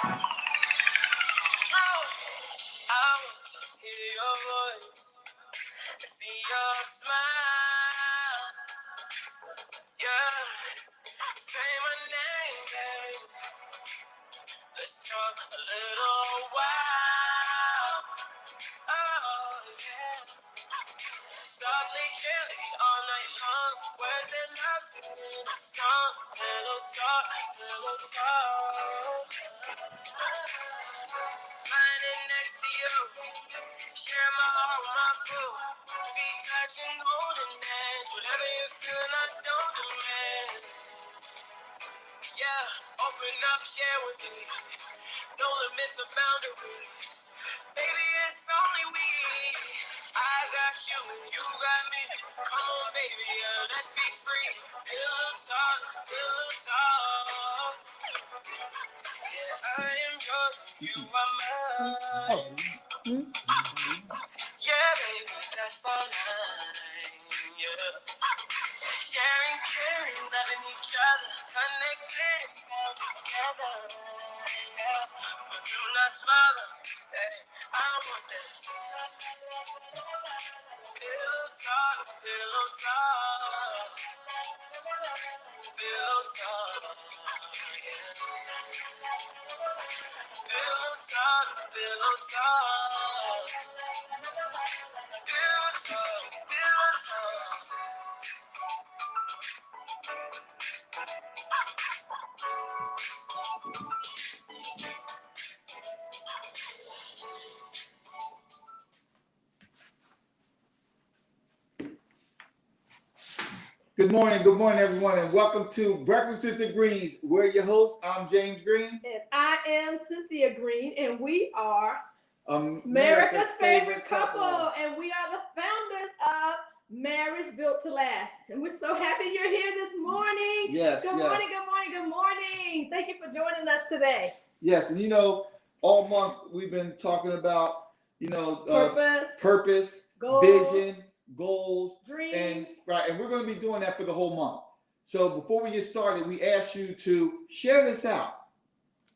I want to hear your voice, see your smile. Yeah, say my name, babe. Let's talk a little while. Oh, yeah. Softly, gently, all night long. Words and love singing a song. Pillow talk, pillow talk. Lying next to you, share my heart with my boo. Feet touching, holding hands. Whatever you're feeling, I don't demand. Yeah, open up, share with me. No limits or boundaries. Baby, it's only we. I got you and you got me. Come on, baby, let's be free. Pillow talk, pillow talk. Yeah, I am yours and you are mine. Yeah, baby, that's all right. Yeah. Sharing, caring, loving each other, connected and bound together. Yeah. But do not smother. Hey, I want that. Pillow talk, pillow talk. Pillow talk. Pillow talk, pillow talk. Pillow talk, pillow talk. Good morning, everyone, and welcome to Breakfast with the Greenes. We're your hosts. I'm James Greene. And I am Cynthia Greene, and we are America's favorite couple. And we are the founders of Marriage Built to Last. And we're so happy you're here this morning. Yes. Good morning. Thank you for joining us today. Yes, and all month we've been talking about, purpose, goals, vision, goals, dreams. And we're going to be doing that for the whole month. So before we get started, we ask you to share this out,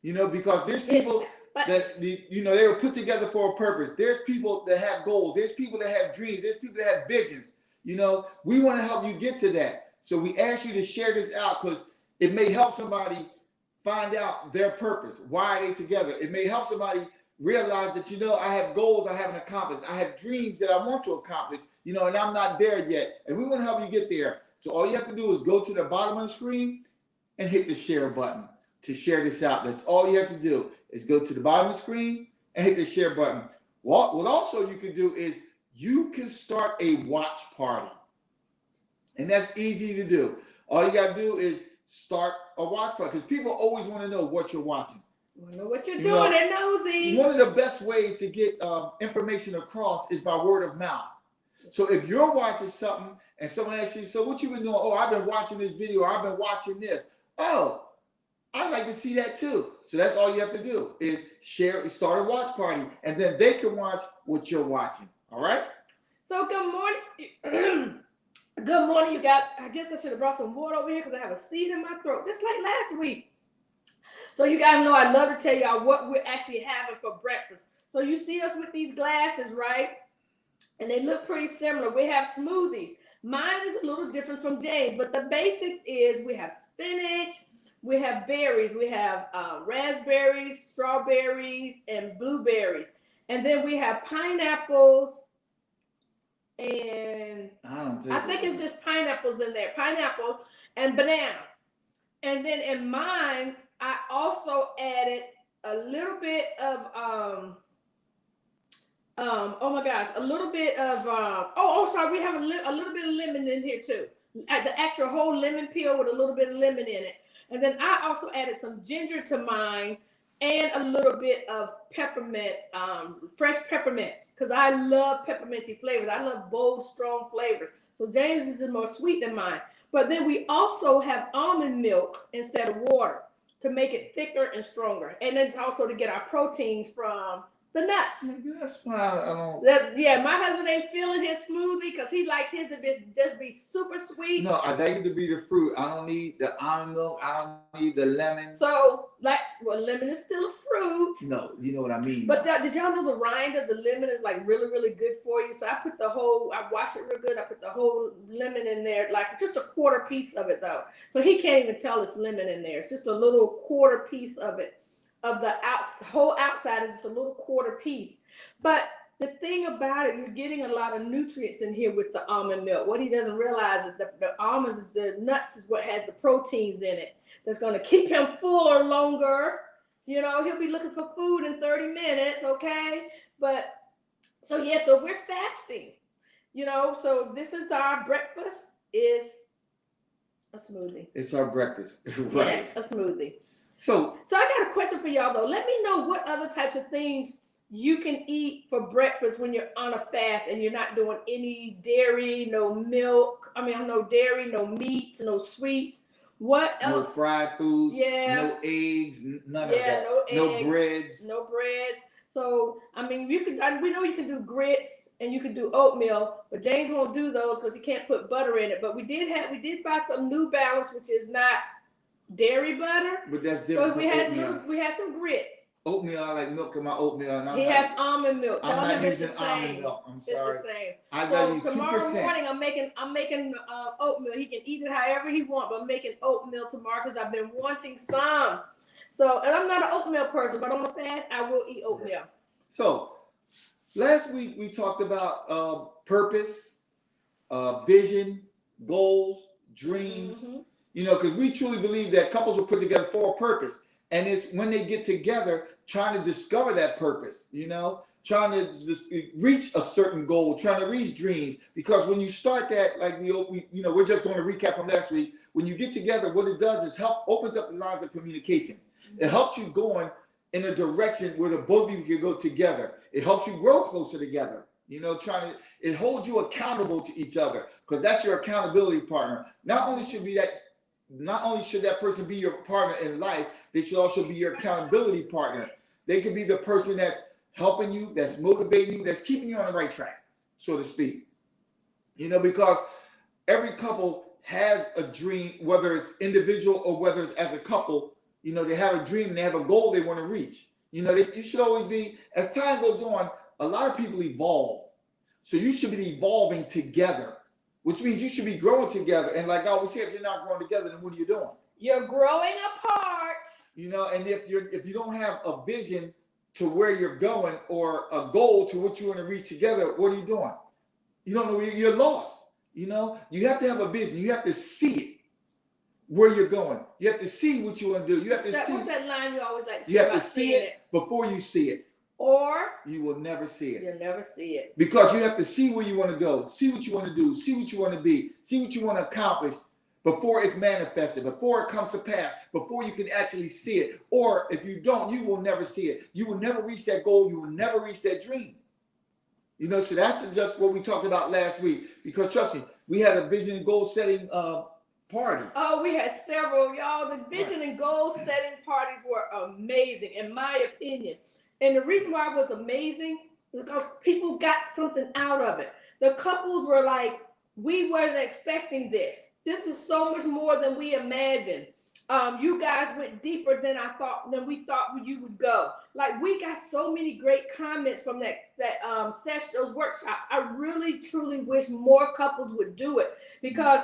because there's people that, they were put together for a purpose. There's people that have goals. There's people that have dreams. There's people that have visions. We want to help you get to that. So we ask you to share this out because it may help somebody find out their purpose. Why are they together? It may help somebody realize that, I have goals I haven't accomplished. I have dreams that I want to accomplish, and I'm not there yet. And we want to help you get there. So all you have to do is go to the bottom of the screen and hit the share button to share this out. That's all you have to do is go to the bottom of the screen and hit the share button. What also you can do is you can start a watch party. And that's easy to do. All you got to do is start a watch party because people always want to know what you're watching. I know what you're doing. They're nosy. One of the best ways to get information across is by word of mouth. So if you're watching something and someone asks you, so what you been doing? Oh, I've been watching this video. Or I've been watching this. Oh, I'd like to see that too. So that's all you have to do is start a watch party, and then they can watch what you're watching. All right? So good morning. Good morning. You got, I guess I should have brought some water over here because I have a seed in my throat, just like last week. So you guys know I love to tell y'all what we're actually having for breakfast. So you see us with these glasses, right? And they look pretty similar. We have smoothies. Mine is a little different from James, but the basics is we have spinach, we have berries, we have raspberries, strawberries, and blueberries. And then we have pineapples, and I think it's just pineapples in there. Pineapples and banana. And then in mine, I also added a little bit of we have a little bit of lemon in here too. The actual whole lemon peel with a little bit of lemon in it. And then I also added some ginger to mine and a little bit of peppermint, fresh peppermint, because I love pepperminty flavors. I love bold, strong flavors. So James is more sweet than mine. But then we also have almond milk instead of water to make it thicker and stronger. And then also to get our proteins from the nuts. That's why I don't. Yeah, my husband ain't feeling his smoothie because he likes his to just be super sweet. No, I like it to be the fruit. I don't need the almond milk. I don't need the lemon. So, lemon is still a fruit. No, you know what I mean. But did y'all know the rind of the lemon is like really, really good for you? So I wash it real good. I put the whole lemon in there, like just a quarter piece of it though. So he can't even tell it's lemon in there. It's just a little quarter piece of it. Of the whole outside is just a little quarter piece. But the thing about it, you're getting a lot of nutrients in here with the almond milk. What he doesn't realize is that the almonds, the nuts is what has the proteins in it. That's going to keep him fuller longer. You know, he'll be looking for food in 30 minutes, okay? But, so we're fasting. You know, so this is our breakfast is a smoothie. It's our breakfast, right? Yes, a smoothie. So I got a question for y'all though. Let me know what other types of things you can eat for breakfast when you're on a fast and you're not doing any dairy, no milk. No dairy, no meats, no sweets. What else? No fried foods. Yeah. No eggs. None of that. No eggs. No breads. No breads. So we know you can do grits and you can do oatmeal, but James won't do those because he can't put butter in it. But we did buy some New Balance, which is not dairy butter. But that's different. So we had some grits. Oatmeal, I like milk in my oatmeal. And he has almond milk. I'm not using almond milk. I'm sorry. It's the same. I gotta use 2%. Tomorrow morning, I'm making oatmeal. He can eat it however he wants, but I'm making oatmeal tomorrow because I've been wanting some. So, and I'm not an oatmeal person, but on a fast, I will eat oatmeal. So, last week we talked about purpose, vision, goals, dreams. Mm-hmm. You know, because we truly believe that couples were put together for a purpose. And it's when they get together, trying to discover that purpose, you know, trying to just reach a certain goal, trying to reach dreams. Because when you start that, like we're just going to recap from last week. When you get together, what it does is opens up the lines of communication. It helps you going in a direction where the both of you can go together. It helps you grow closer together. You know, it holds you accountable to each other because that's your accountability partner. Not only should that person be your partner in life, they should also be your accountability partner. They could be the person that's helping you, that's motivating you, that's keeping you on the right track, so to speak. You know, because every couple has a dream, whether it's individual or whether it's as a couple, you know, they have a dream and they have a goal they want to reach. You know, you should always be, as time goes on, a lot of people evolve. So you should be evolving together, which means you should be growing together. And like I always say, if you're not growing together, then what are you doing? You're growing apart. You know, and if you don't have a vision to where you're going or a goal to what you want to reach together, what are you doing? You don't know, you're lost. You know, you have to have a vision. You have to see it, where you're going. You have to see what you want to do. You have to see. What's that line you always like to say? You have to see it before you see it. Or you will never see it. You'll never see it. Because you have to see where you want to go, see what you want to do, see what you want to be, see what you want to accomplish before it's manifested, before it comes to pass, before you can actually see it. Or if you don't, you will never see it. You will never reach that goal. You will never reach that dream. You know, so that's just what we talked about last week. Because trust me, we had a vision and goal setting party. Oh, we had several, y'all. The vision and goal setting parties were amazing, in my opinion. And the reason why it was amazing is because people got something out of it. The couples were like, we weren't expecting this. This is so much more than we imagined. You guys went deeper than we thought you would go. Like, we got so many great comments from that session, those workshops. I really, truly wish more couples would do it, because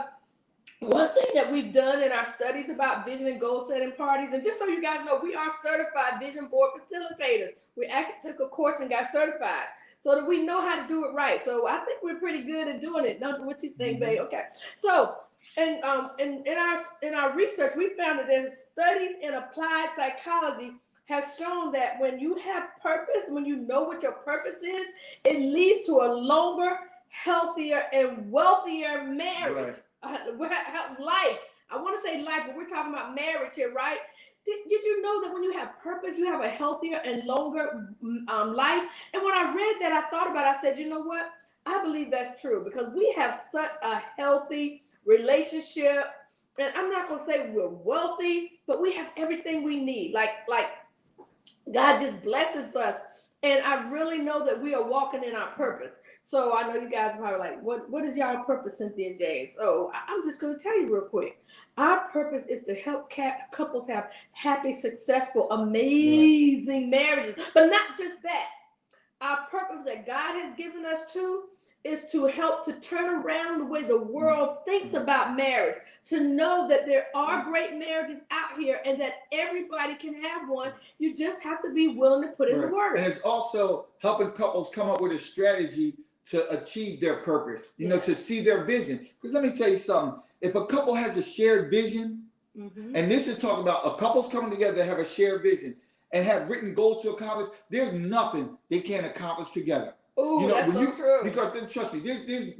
one thing that we've done in our studies about vision and goal setting parties, and just so you guys know, we are certified vision board facilitators. We actually took a course and got certified so that we know how to do it right. So I think we're pretty good at doing it. Don't what you think, babe? Okay. So, and in our research, we found that there's studies in applied psychology have shown that when you have purpose, when you know what your purpose is, it leads to a longer, healthier, and wealthier marriage. Life. I want to say life, but we're talking about marriage here, right? Did you know that when you have purpose, you have a healthier and longer life? And when I read that, I thought about it. I said, you know what? I believe that's true, because we have such a healthy relationship. And I'm not going to say we're wealthy, but we have everything we need. Like God just blesses us And I really know that we are walking in our purpose. So I know you guys are probably like, what is y'all purpose, Cynthia and James? Oh, I'm just going to tell you real quick. Our purpose is to help couples have happy, successful, amazing marriages. But not just that. Our purpose that God has given us to is to help to turn around the way the world thinks about marriage, to know that there are great marriages out here and that everybody can have one. You just have to be willing to put in the work. And it's also helping couples come up with a strategy to achieve their purpose, you know, to see their vision. Because let me tell you something, if a couple has a shared vision, and this is talking about a couple's coming together to have a shared vision and have written goals to accomplish, there's nothing they can't accomplish together. Ooh, you know, that's so true. Because then, trust me,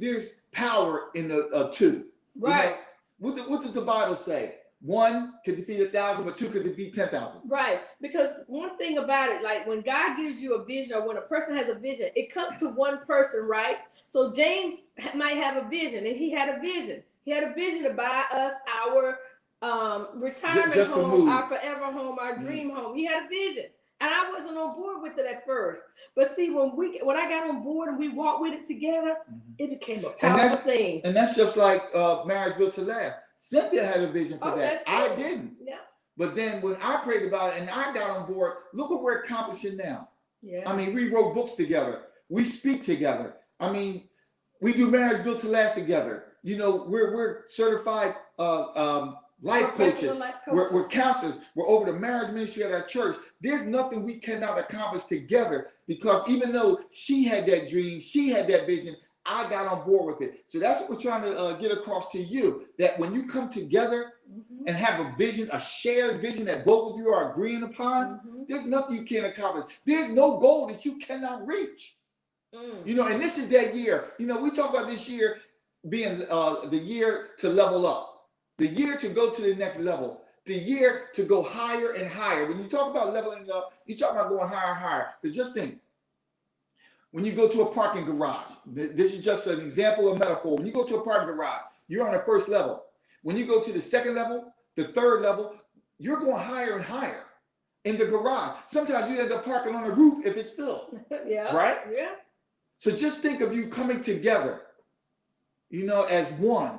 there's power in the two. Right. You know, what does the Bible say? 1 could defeat 1,000, but 2 could defeat 10,000. Right. Because one thing about it, like when God gives you a vision or when a person has a vision, it comes to one person, right? So James might have a vision, and he had a vision. He had a vision to buy us our retirement home, our forever home, our dream home. He had a vision. And I wasn't on board with it at first. But see, when I got on board and we walked with it together, it became a powerful thing. And that's just like Marriage Built to Last. Cynthia had a vision for that. I didn't. Yeah. But then when I prayed about it and I got on board, look what we're accomplishing now. Yeah. I mean, we wrote books together. We speak together. I mean, we do Marriage Built to Last together. You know, we're certified life coaches. We're counselors. We're over the marriage ministry at our church. There's nothing we cannot accomplish together, because even though she had that dream, she had that vision, I got on board with it. So that's what we're trying to get across to you, that when you come together and have a vision, a shared vision that both of you are agreeing upon, there's nothing you can't accomplish. There's no goal that you cannot reach. You know, and this is that year. You know, we talk about this year being the year to level up, the year to go to the next level, the year to go higher and higher. When you talk about leveling up, you talk about going higher and higher. Because just think, when you go to a parking garage, this is just an example of metaphor. When you go to a parking garage, you're on the first level. When you go to the second level, the third level, you're going higher and higher in the garage. Sometimes you end up parking on the roof if it's filled. Right? Yeah. So just think of you coming together, you know, as one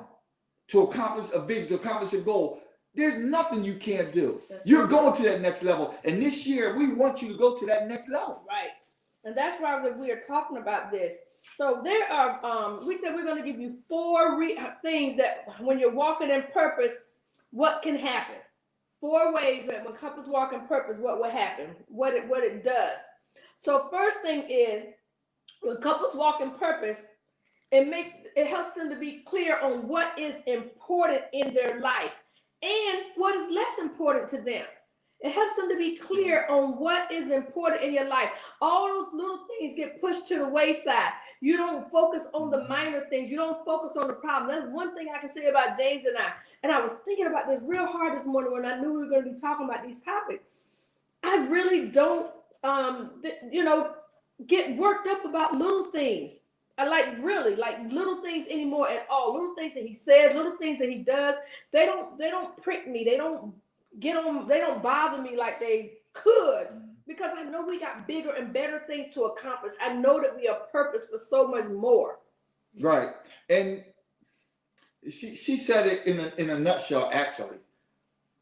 to accomplish a vision, to accomplish a goal. There's nothing you can't do. You're going to that next level. And this year, we want you to go to that next level. Right. And that's why we are talking about this. So there are, we said we're going to give you 4 things that when you're walking in purpose, what can happen. 4 ways that when couples walk in purpose, what will happen, what it does. So first thing is, when couples walk in purpose, it helps them to be clear on what is important in their life and what is less important to them. It helps them to be clear on what is important in your life. All those little things get pushed to the wayside. You don't focus on the minor things. You don't focus on the problem. That's one thing I can say about James and I. And I was thinking about this real hard this morning when I knew we were going to be talking about these topics. I really don't, get worked up about little things. I like little things anymore at all. Little things that he says, little things that he does. They don't prick me. They don't bother me like they could, because I know we got bigger and better things to accomplish. I know that we are purpose for so much more. Right. And she said it in a nutshell, actually,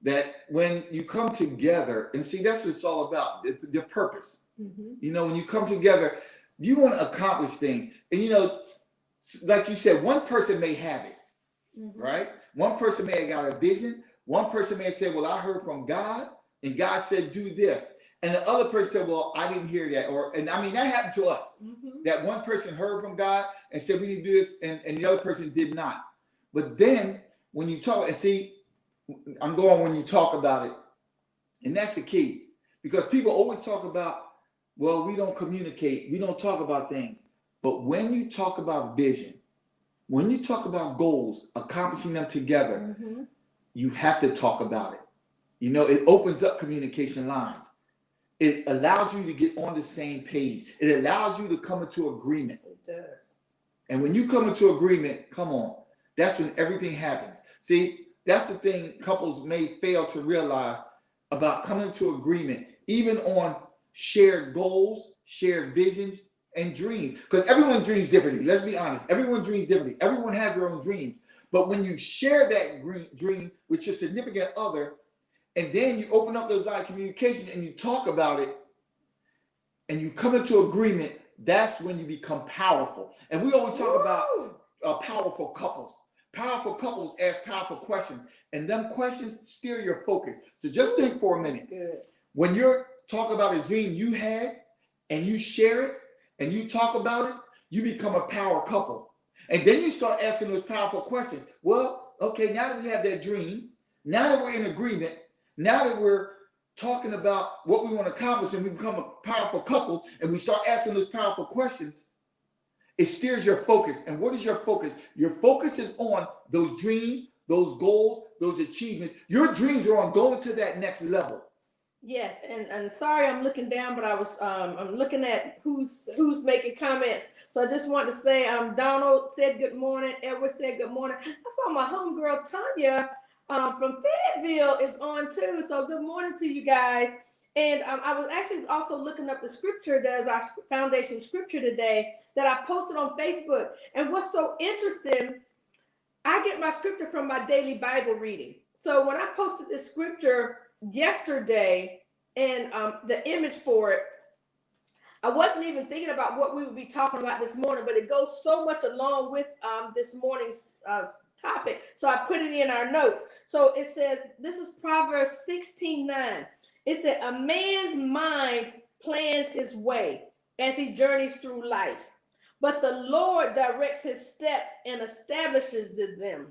that when you come together, and see, that's what it's all about, the purpose. You know, when you come together, you want to accomplish things. And, you know, like you said, one person may have it, right? One person may have got a vision. One person may have said, well, I heard from God, and God said, do this. And the other person said, well, I didn't hear that. And I mean, that happened to us. That one person heard from God and said, we need to do this, and the other person did not. But then when you talk, and see, I'm going when you talk about it, and that's the key. Because people always talk about, well, we don't communicate, we don't talk about things. But when you talk about vision, when you talk about goals, accomplishing them together, you have to talk about it. You know, it opens up communication lines. It allows you to get on the same page. It allows you to come into agreement. It does. And when you come into agreement, come on, that's when everything happens. See, that's the thing couples may fail to realize about coming into agreement, even on shared goals, shared visions and dreams. Because everyone dreams differently. Let's be honest. Everyone dreams differently. Everyone has their own dreams. But when you share that dream with your significant other, and then you open up those lines of communication and you talk about it, and you come into agreement, that's when you become powerful. And we always talk about powerful couples. Powerful couples ask powerful questions, and them questions steer your focus. So just think for a minute. When you're talking about a dream you had, and you share it, and you talk about it, you become a power couple. And then you start asking those powerful questions. Well, okay, now that we have that dream, now that we're in agreement, now that we're talking about what we want to accomplish and we become a powerful couple and we start asking those powerful questions, it steers your focus. And what is your focus? Your focus is on those dreams, those goals, those achievements. Your dreams are on going to that next level. Yes, and sorry I'm looking down, but I'm looking at who's making comments. So I just want to say Donald said good morning, Edward said good morning. I saw my homegirl Tanya from Fayetteville is on too. So good morning to you guys. And I was actually also looking up the scripture that is our foundation scripture today that I posted on Facebook. And what's so interesting, I get my scripture from my daily Bible reading. So when I posted this scripture yesterday and the image for it, I wasn't even thinking about what we would be talking about this morning, but it goes so much along with this morning's topic. So I put it in our notes. So it says, this is Proverbs 16:9. It said, a man's mind plans his way as he journeys through life, but the Lord directs his steps and establishes them.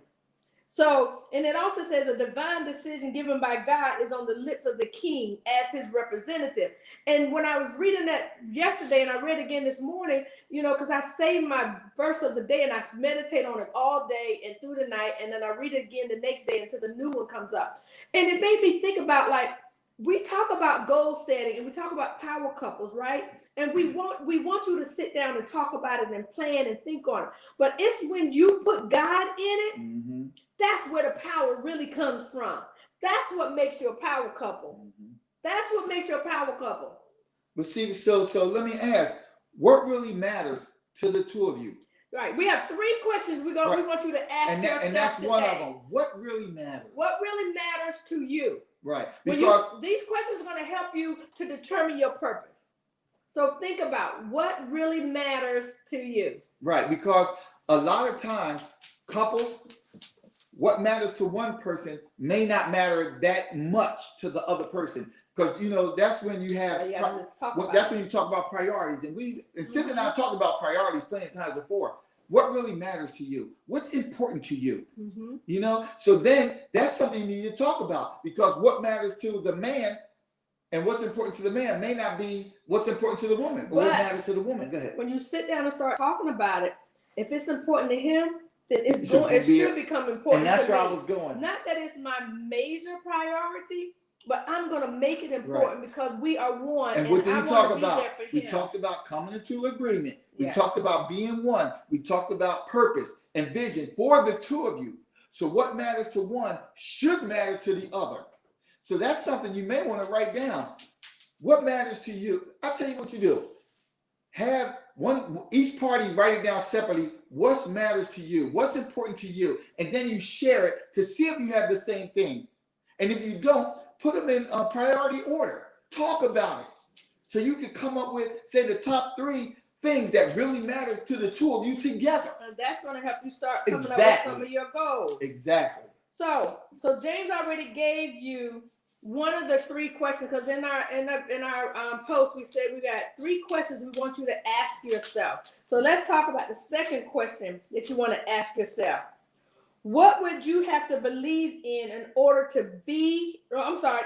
So, and it also says a divine decision given by God is on the lips of the king as his representative. And when I was reading that yesterday and I read again this morning, you know, because I save my verse of the day and I meditate on it all day and through the night, and then I read it again the next day until the new one comes up. And it made me think about, like, we talk about goal setting and we talk about power couples, right? And we want you to sit down and talk about it and plan and think on it. But it's when you put God in it, that's where the power really comes from. That's what makes you a power couple. That's what makes you a power couple. But see, so let me ask, what really matters to the two of you? Right. We have 3 questions we want you to ask yourself and that's today. one of them. What really matters? What really matters to you? Right. Because these questions are going to help you to determine your purpose. So think about what really matters to you. Right. Because a lot of times, couples, what matters to one person may not matter that much to the other person. Because, you know, that's when you have, that's when you talk about priorities. And Cindy and I talked about priorities plenty of times before. What really matters to you? What's important to you? You know, so then that's something you need to talk about, because what matters to the man and what's important to the man may not be what's important to the woman or what matters to the woman. Go ahead. When you sit down and start talking about it, if it's important to him, then it should become important. And that's to where me. I was going. Not that it's my major priority, but I'm going to make it important because we are one. And what did we talk about? We talked about coming into agreement. We talked about being one. We talked about purpose and vision for the two of you. So what matters to one should matter to the other. So that's something you may want to write down. What matters to you? I'll tell you what you do. Have each party write it down separately. What matters to you? What's important to you? And then you share it to see if you have the same things. And if you don't, put them in priority order. Talk about it. So you can come up with, say, the top 3 things that really matters to the two of you together. And that's going to help you start coming up with some of your goals. Exactly. So James already gave you one of the 3 questions, because in our post we said we got 3 questions we want you to ask yourself. So let's talk about the second question that you want to ask yourself. What would you have to believe in order to be? I'm sorry.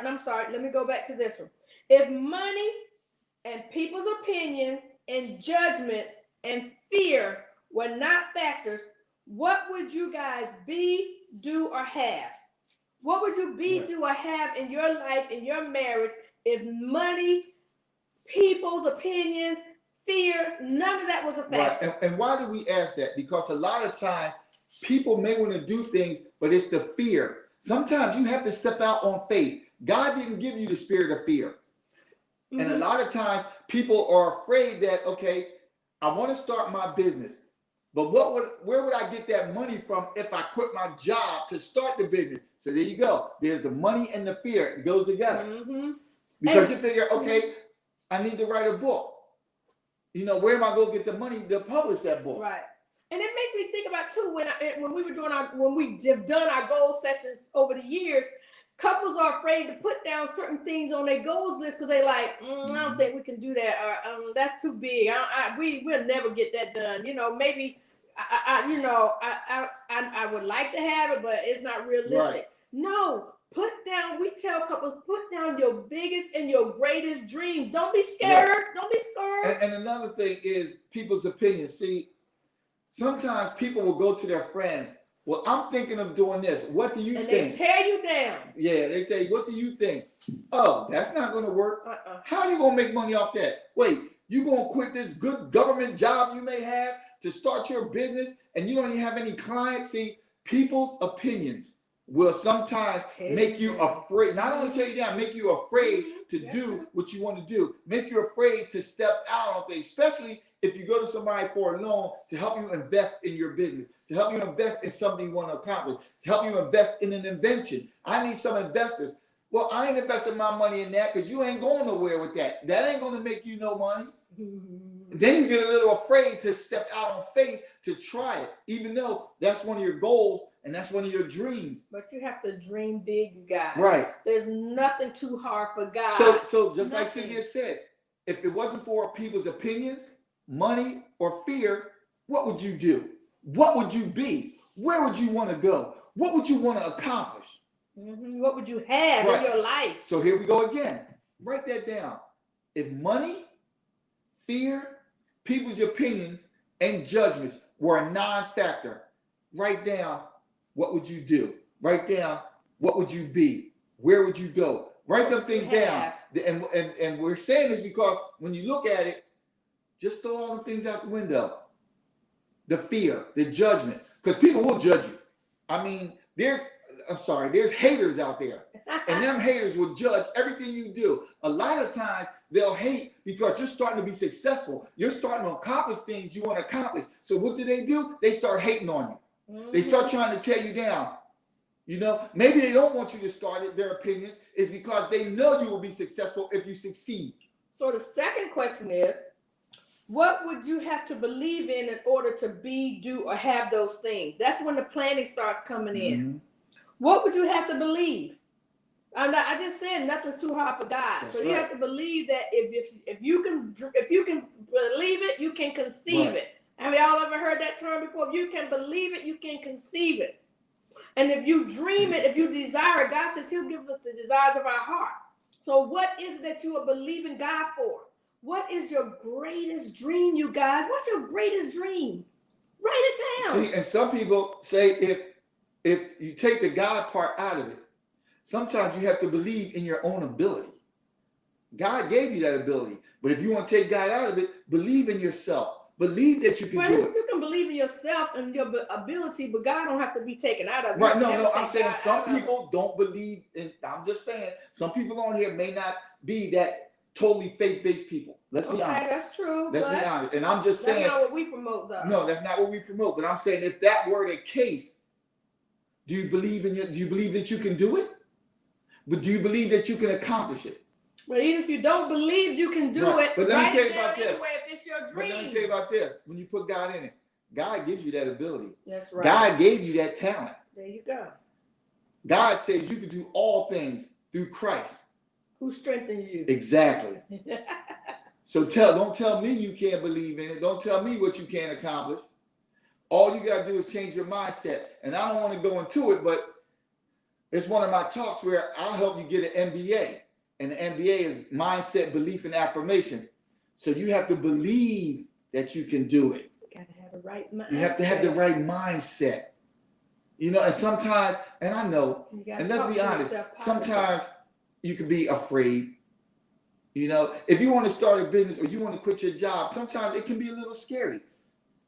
Let me go back to this one. If money and people's opinions and judgments and fear were not factors, what would you guys be, do, or have? What would you be, do, or have in your life, in your marriage, if money, people's opinions, fear, none of that was a factor? Right. And why do we ask that? Because a lot of times people may want to do things, but it's the fear. Sometimes you have to step out on faith. God didn't give you the spirit of fear. And a lot of times people are afraid that, okay, I want to start my business, but where would I get that money from if I quit my job to start the business? So there you go. There's the money and the fear. It goes together. Because you figure, okay, I need to write a book. You know, where am I going to get the money to publish that book? Right. And it makes me think about too, when we've done our goal sessions over the years, couples are afraid to put down certain things on their goals list because they like, I don't think we can do that, or that's too big. We'll never get that done. You know, maybe I would like to have it, but it's not realistic. Right. No, we tell couples, put down your biggest and your greatest dream. Don't be scared. Right. Don't be scared. And another thing is people's opinions. See, sometimes people will go to their friends. Well, I'm thinking of doing this. What do you think? And they tear you down. Yeah, they say, what do you think? Oh, that's not going to work. How are you going to make money off that? Wait, you going to quit this good government job you may have to start your business and you don't even have any clients? See, people's opinions will sometimes make you afraid. Not only tear you down, make you afraid to do what you want to do. Make you afraid to step out on things, especially if you go to somebody for a loan to help you invest in your business, to help you invest in something you want to accomplish, to help you invest in an invention. I need some investors. Well, I ain't investing my money in that because you ain't going nowhere with that. That ain't going to make you no money. Then you get a little afraid to step out on faith to try it, even though that's one of your goals and that's one of your dreams. But you have to dream big, you guys. Right. There's nothing too hard for God. So just like Cynthia said, if it wasn't for people's opinions, money, or fear, what would you do? What would you be? Where would you want to go? What would you want to accomplish? What would you have in your life? So here we go again. Write that down. If money, fear, people's opinions, and judgments were a non-factor, write down what would you do? Write down what would you be? Where would you go? Write them things down. And we're saying this because when you look at it, just throw all them things out the window. The fear, the judgment, because people will judge you. I mean, there's haters out there, and them haters will judge everything you do. A lot of times they'll hate because you're starting to be successful. You're starting to accomplish things you want to accomplish. So what do? They start hating on you. They start trying to tear you down. You know, maybe they don't want you to start it. Their opinions is because they know you will be successful if you succeed. So the second question is, what would you have to believe in order to be, do, or have those things? That's when the planning starts coming in. What would you have to believe? I just said nothing's too hard for God. That's so you have to believe that if you can believe it, you can conceive it. Have y'all ever heard that term before? If you can believe it, you can conceive it. And if you dream it, if you desire it, God says He'll give us the desires of our heart. So what is it that you are believing God for? What is your greatest dream, you guys? What's your greatest dream? Write it down. See, and some people say if you take the God part out of it, sometimes you have to believe in your own ability. God gave you that ability. But if you want to take God out of it, believe in yourself. Believe that you can do it. You can believe in yourself and your ability, but God don't have to be taken out of it. Right, no, I'm saying some people don't believe in, I'm just saying, some people on here may not be that totally faith-based people. Let's be honest. That's true. Let's be honest. And I'm just saying. That's not what we promote, though. No, that's not what we promote. But I'm saying if that were the case, do you believe that you can do it? But do you believe that you can accomplish it? Well, even if you don't believe you can do it, but let me tell you about this. Anyway, if it's your dream. But let me tell you about this. When you put God in it, God gives you that ability. That's right. God gave you that talent. There you go. God says you can do all things through Christ, who strengthens you. Exactly. So don't tell me you can't believe in it. Don't tell me what you can't accomplish. All you got to do is change your mindset. And I don't want to go into it, but it's one of my talks where I'll help you get an MBA. And the MBA is mindset, belief, and affirmation. So you have to believe that you can do it. You got to have the right mindset. You have to have the right mindset. You know, and sometimes, and I know, and let's be honest, sometimes you can be afraid. You know, if you want to start a business or you want to quit your job, sometimes it can be a little scary.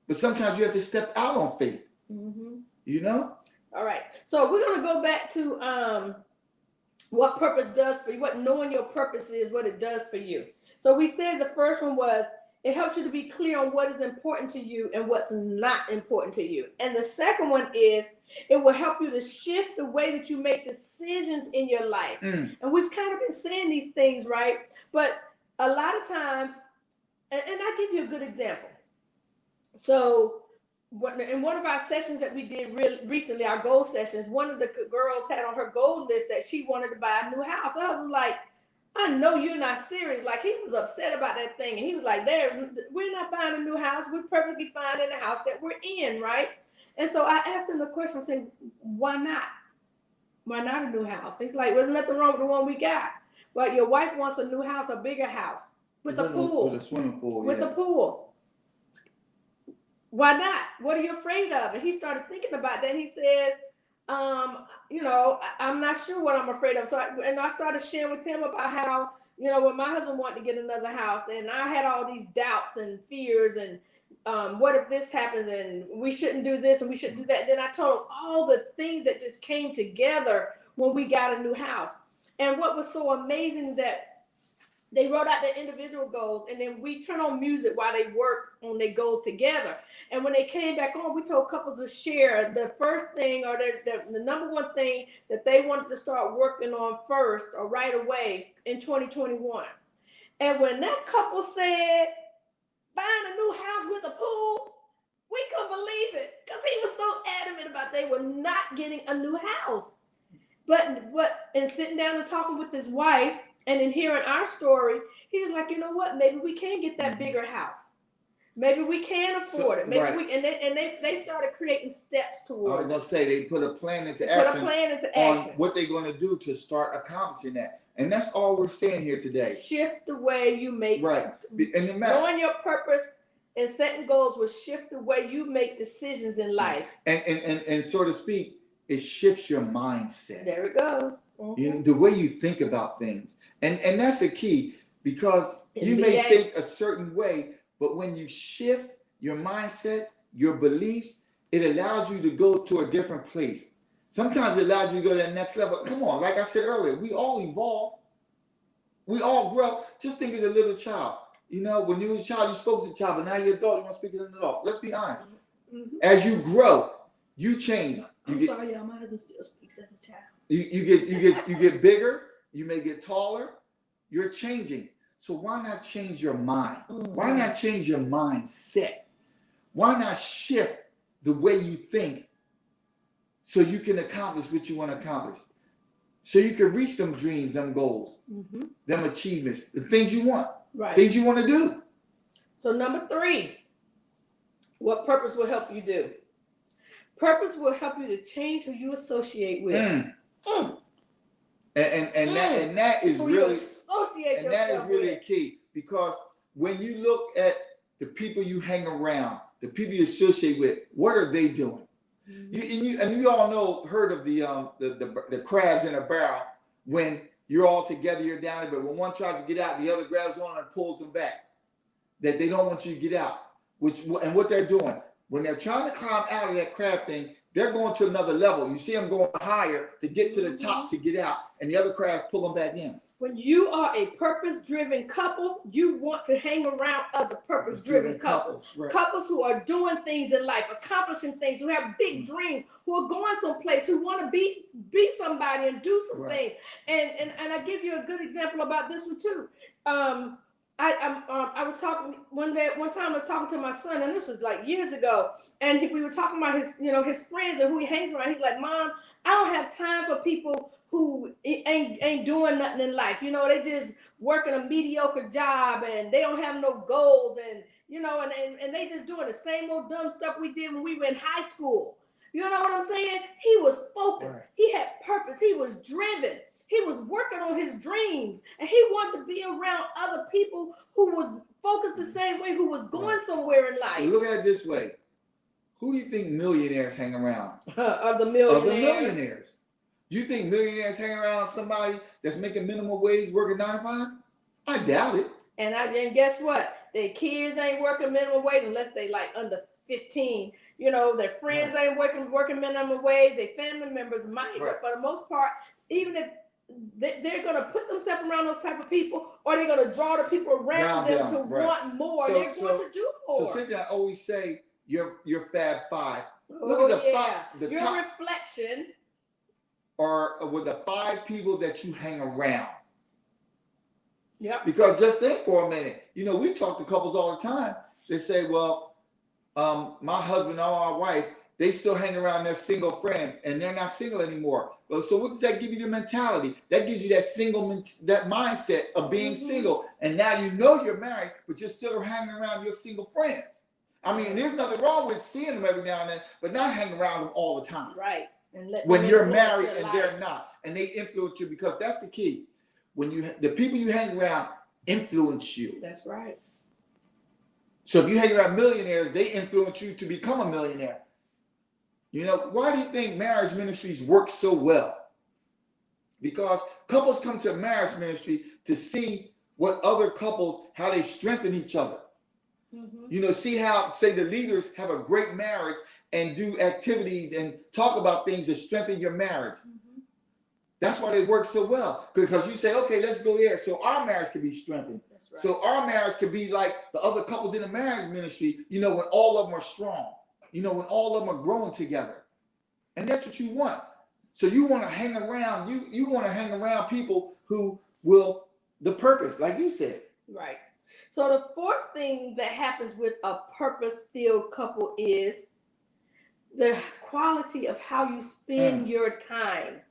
But sometimes you have to step out on faith. Mm-hmm. You know? All right. So we're going to go back to what purpose does for you, what knowing your purpose is, what it does for you. So we said the first one was it helps you to be clear on what is important to you and what's not important to you. And the second one is it will help you to shift the way that you make decisions in your life. And we've kind of been saying these things, right? But a lot of times, and I'll give you a good example. So in one of our sessions that we did recently, our goal sessions, one of the girls had on her goal list that she wanted to buy a new house. I was like, I know you're not serious. Like, he was upset about that thing. And he was like, we're not buying a new house. We're perfectly fine in the house that we're in, right? And so I asked him the question, I said, why not? Why not a new house? He's like, there's nothing wrong with the one we got. Well, your wife wants a new house, a bigger house, with a pool. With a swimming pool, with a pool. Why not? What are you afraid of? And he started thinking about that. And he says, I'm not sure what I'm afraid of. So I started sharing with him about how, when my husband wanted to get another house, and I had all these doubts and fears, and what if this happens, and we shouldn't do this and we shouldn't do that. And then I told him all the things that just came together when we got a new house. And what was so amazing that they wrote out their individual goals, and then we turn on music while they work on their goals together. And when they came back on, we told couples to share the first thing, or the number one thing that they wanted to start working on first or right away in 2021. And when that couple said, buying a new house with a pool, we couldn't believe it, because he was so adamant about they were not getting a new house. But and sitting down and talking with his wife, and in hearing our story, he was like, you know what? Maybe we can get that bigger house. Maybe we can afford it. Maybe right. They started creating steps towards. I was gonna say they put a plan into action. On what they're gonna do to start accomplishing that, and that's all we're saying here today. Shift the way you make. Right. And knowing your purpose and setting goals will shift the way you make decisions in life. And so to speak, it shifts your mindset. There it goes. Mm-hmm. The way you think about things. And that's the key, because you may think a certain way, but when you shift your mindset, your beliefs, it allows you to go to a different place. Sometimes it allows you to go to the next level. Come on, like I said earlier, we all evolve. We all grow. Just think as a little child. When you was a child, you spoke as a child, but now you're an adult, you want to speak as an adult. Let's be honest. Mm-hmm. As you grow, you change. Sorry, y'all, my husband still speaks as a child. You get bigger, you may get taller, you're changing. So why not change your mind? Mm-hmm. Why not change your mindset? Why not shift the way you think so you can accomplish what you want to accomplish? So you can reach them dreams, them goals, mm-hmm. them achievements, the things you want, right. Things you want to do. So number 3, what purpose will help you do? Purpose will help you to change who you associate with. And that is really a key, because when you look at the people you hang around, the people you associate with, what are they doing? Mm-hmm. You all heard of the crabs in a barrel. When you're all together, you're down there, but when one tries to get out, the other grabs on and pulls them back. That they don't want you to get out. And what they're doing, when they're trying to climb out of that crab thing, they're going to another level. You see them going higher to get to the top to get out, and the other crabs pull them back in. When you are a purpose-driven couple, you want to hang around other purpose-driven couples. Right. Couples who are doing things in life, accomplishing things, who have big dreams, who are going someplace, who want to be somebody and do some things. And I give you a good example about this one too. I was talking one time I was talking to my son, and this was like years ago, and we were talking about his friends and who he hangs around. He's like, Mom, I don't have time for people who ain't doing nothing in life. They just working a mediocre job, and they don't have no goals, and and they just doing the same old dumb stuff we did when we were in high school. You know what I'm saying? He was focused. Right. He had purpose. He was driven. He was working on his dreams, and he wanted to be around other people who was focused the same way, who was going somewhere in life. Look at it this way. Who do you think millionaires hang around? Of the millionaires. Do you think millionaires hang around somebody that's making minimum wage, working 9 to 5? I doubt it. And guess what? Their kids ain't working minimum wage unless they like under 15. Their friends ain't working minimum wage. Their family members might, but for the most part, even if they're going to put themselves around those type of people, or they're going to draw the people around them to want more. They're going to do more. So Cynthia, I always say your Fab Five. Look at the your top reflection. Or with the 5 people that you hang around. Yeah. Because just think for a minute. You know, we talk to couples all the time. They say, well, my husband or my wife, they still hang around their single friends and they're not single anymore. Well, so what does that give you the mentality? That gives you that mindset of being single. And now you know you're married, but you're still hanging around your single friends. I mean, there's nothing wrong with seeing them every now and then, but not hanging around them all the time. Right. When you're married and they're not, and they influence you, because that's the key. When the people you hang around influence you. That's right. So if you hang around millionaires, they influence you to become a millionaire. You know, why do you think Marriage Ministries work so well? Because couples come to marriage ministry to see what other couples, how they strengthen each other. You know, see how, say, the leaders have a great marriage and do activities and talk about things that strengthen your marriage. That's why they work so well. Because you say, okay, let's go there. So our marriage can be strengthened. That's right. So our marriage can be like the other couples in the marriage ministry, you know, when all of them are strong. You know, when all of them are growing together. And that's what you want. So you want to hang around, you want to hang around people who will, the purpose, like you said. Right. So the fourth thing that happens with a purpose-filled couple is the quality of how you spend your time.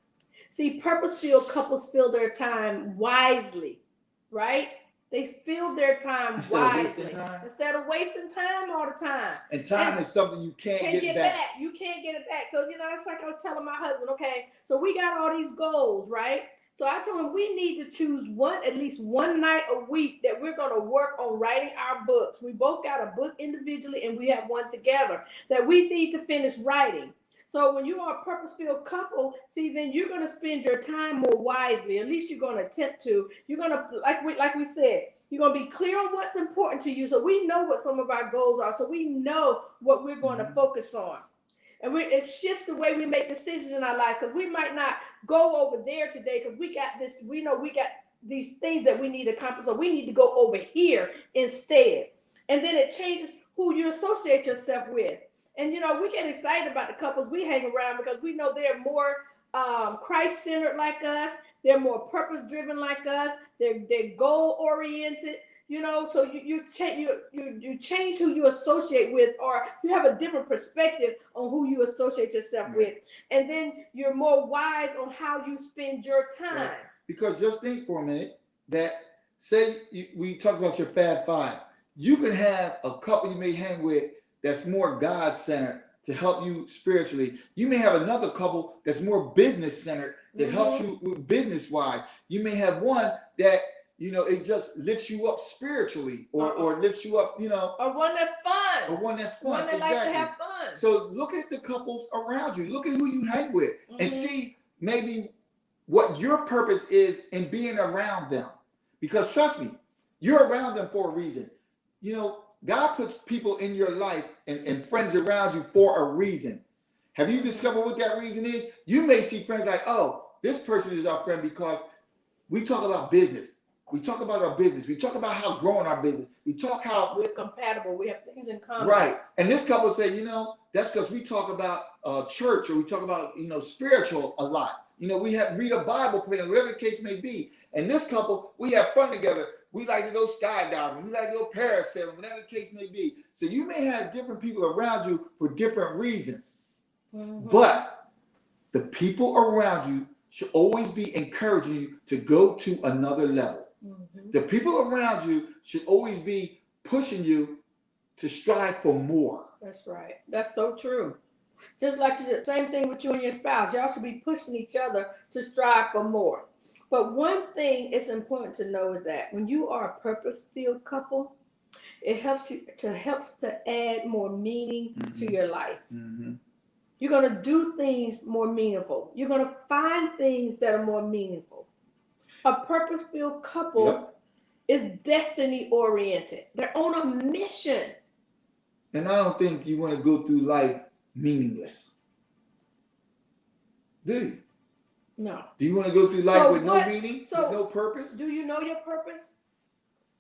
See, purpose-filled couples fill their time wisely, right? They fill their time wisely instead of wasting time all the time. And time is something you can't get back. You can't get it back. So, you know, it's like I was telling my husband, okay, so we got all these goals, right? So I told him we need to choose at least one night a week that we're going to work on writing our books. We both got a book individually and we have one together that we need to finish writing. So when you are a purpose-filled couple, see, then you're going to spend your time more wisely. At least you're going to attempt to. You're going to, like we said, you're going to be clear on what's important to you. So we know what some of our goals are. So we know what we're going to focus on. And it shifts the way we make decisions in our life, because we might not go over there today because we got this, we know we got these things that we need to accomplish. So we need to go over here instead. And then it changes who you associate yourself with. And, you know, we get excited about the couples we hang around because we know they're more Christ-centered like us. They're more purpose-driven like us. They're goal-oriented. You know, so you change who you associate with, or you have a different perspective on who you associate yourself with. And then you're more wise on how you spend your time. Right. Because just think for a minute that, say we talk about your Fab Five. You can have a couple you may hang with that's more God-centered to help you spiritually. You may have another couple that's more business-centered that helps you business-wise. You may have one that, you know, it just lifts you up spiritually, or lifts you up, you know. Or one that's fun. One that likes to have fun. So look at the couples around you. Look at who you hang with and see maybe what your purpose is in being around them. Because trust me, you're around them for a reason. You know, God puts people in your life and friends around you for a reason. Have you discovered what that reason is? You may see friends like, oh, this person is our friend because we talk about business. We talk about our business. We talk about how growing our business. We talk how we're compatible. We have things in common. Right. And this couple say, you know, that's because we talk about church, or we talk about, you know, spiritual a lot. You know, we read a Bible plan, whatever the case may be. And this couple, we have fun together. We like to go skydiving. We like to go parasailing, whatever the case may be. So you may have different people around you for different reasons. But the people around you should always be encouraging you to go to another level. The people around you should always be pushing you to strive for more. That's right. That's so true. Just like the same thing with you and your spouse. Y'all should be pushing each other to strive for more. But one thing it's important to know is that when you are a purpose-filled couple, it helps to add more meaning to your life. You're going to do things more meaningful. You're going to find things that are more meaningful. A purpose-filled couple is destiny-oriented. They're on a mission. And I don't think you want to go through life meaningless. Do you? No. Do you want to go through life with no meaning, with no purpose? Do you know your purpose?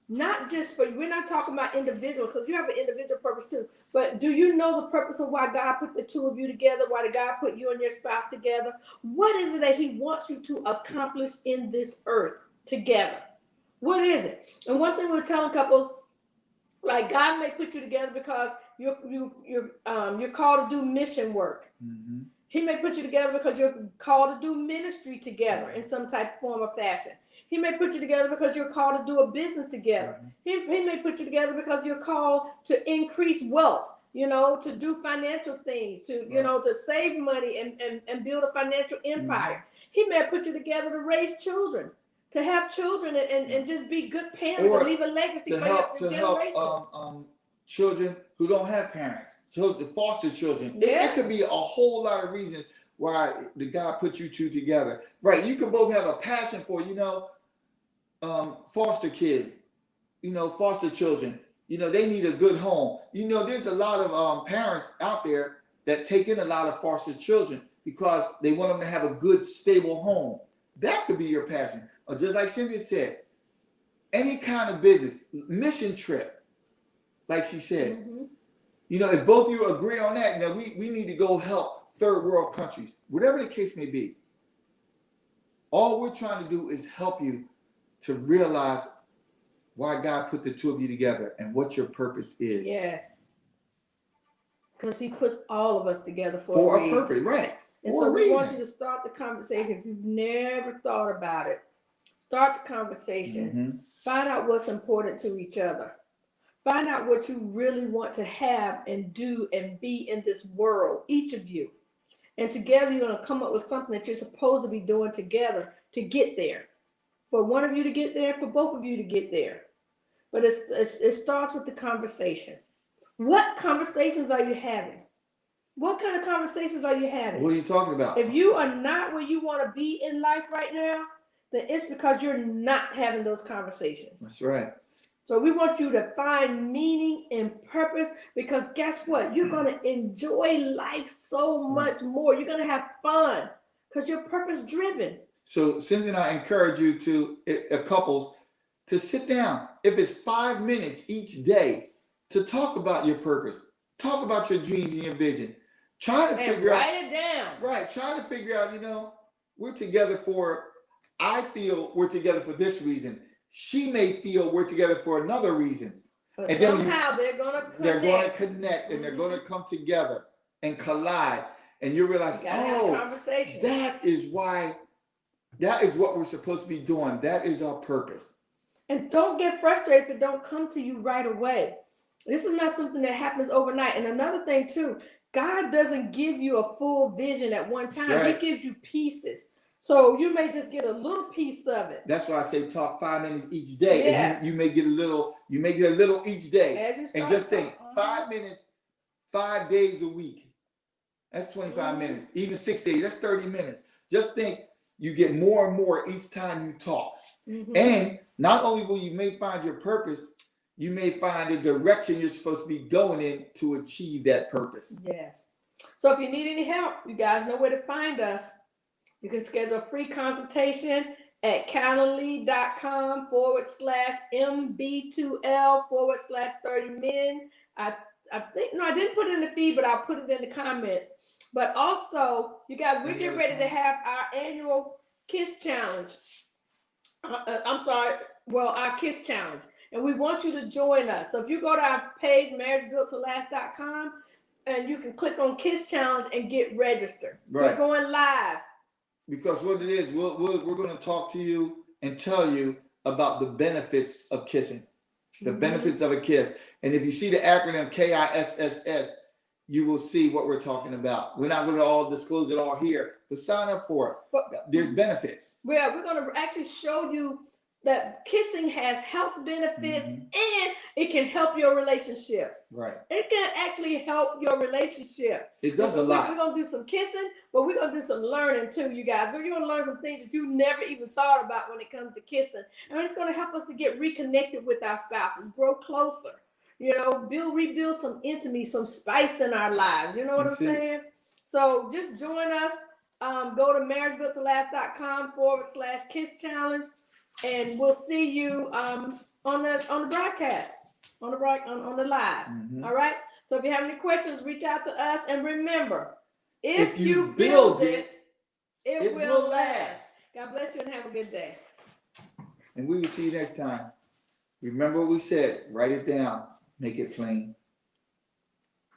Not just for, we're not talking about individual, because you have an individual purpose too. But do you know the purpose of why God put the two of you together? Why did God put you and your spouse together? What is it that He wants you to accomplish in this earth together? What is it? And one thing we're telling couples, like, God may put you together because you're called to do mission work. Mm-hmm. He may put you together because you're called to do ministry together in some type, form, or fashion. He may put you together because you're called to do a business together. Mm-hmm. He may put you together because you're called to increase wealth, to do financial things, to save money and build a financial empire. Mm-hmm. He may put you together to raise children, to have children and just be good parents and leave a legacy for your generations. Children who don't have parents, children, foster children. Yeah. It could be a whole lot of reasons why the God put you two together. Right. You can both have a passion for, foster kids, foster children. They need a good home. There's a lot of parents out there that take in a lot of foster children because they want them to have a good, stable home. That could be your passion. Or just like Cynthia said, any kind of business, mission trip. Like she said, mm-hmm. If both of you agree on that, we need to go help third world countries, whatever the case may be. All we're trying to do is help you to realize why God put the two of you together and what your purpose is. Yes. Because He puts all of us together for a purpose, right. And so we want you to start the conversation. If you've never thought about it, start the conversation. Mm-hmm. Find out what's important to each other. Find out what you really want to have and do and be in this world, each of you. And together you're going to come up with something that you're supposed to be doing together to get there. For one of you to get there, for both of you to get there. But it starts with the conversation. What conversations are you having? What kind of conversations are you having? What are you talking about? If you are not where you want to be in life right now, then it's because you're not having those conversations. That's right. So we want you to find meaning and purpose, because guess what? You're going to enjoy life so much more. You're going to have fun because you're purpose driven. So Cynthia and I encourage you couples to sit down. If it's 5 minutes each day to talk about your purpose, talk about your dreams and your vision. Try to figure out. Write it down. Right. Try to figure out, we're together I feel we're together for this reason. She may feel we're together for another reason. But and somehow they're going to connect. They're going to connect and they're going to come together and collide. And you realize, that is what we're supposed to be doing. That is our purpose. And don't get frustrated if it don't come to you right away. This is not something that happens overnight. And another thing too, God doesn't give you a full vision at one time. Right. He gives you pieces. So you may just get a little piece of it. That's why I say talk 5 minutes each day. Yes. And you may get a little each day. And just think, 5 minutes, 5 days a week. That's 25 minutes. Even 6 days, that's 30 minutes. Just think you get more and more each time you talk. Mm-hmm. And not only will you may find your purpose, you may find the direction you're supposed to be going in to achieve that purpose. Yes. So if you need any help, you guys know where to find us. You can schedule a free consultation at calendly.com/MB2L/30min. I think, no, I didn't put it in the feed, but I'll put it in the comments. But also, you guys, we're getting ready to have our annual KISS challenge. Our KISS challenge. And we want you to join us. So if you go to our page, marriagebuilttolast.com, and you can click on KISS challenge and get registered. Right. We're going live. Because what it is, we're going to talk to you and tell you about the benefits of kissing, the benefits of a kiss. And if you see the acronym KISSS, you will see what we're talking about. We're not going to all disclose it all here, but sign up for it. But there's benefits. Yeah, we're going to actually show you that kissing has health benefits and it can help your relationship. Right. It can actually help your relationship. It does a lot. We're going to do some kissing, but we're going to do some learning too, you guys. We're going to learn some things that you never even thought about when it comes to kissing. And it's going to help us to get reconnected with our spouses, grow closer, rebuild some intimacy, some spice in our lives. You know what I'm saying? So just join us go to marriagebuilttolast.com/kiss challenge, and we'll see you on the broadcast, on the live. All right. So if you have any questions, reach out to us, and remember, if you build it, it will last. God bless you and have a good day. And we will see you next time. Remember what we said. Write it down. Make it plain.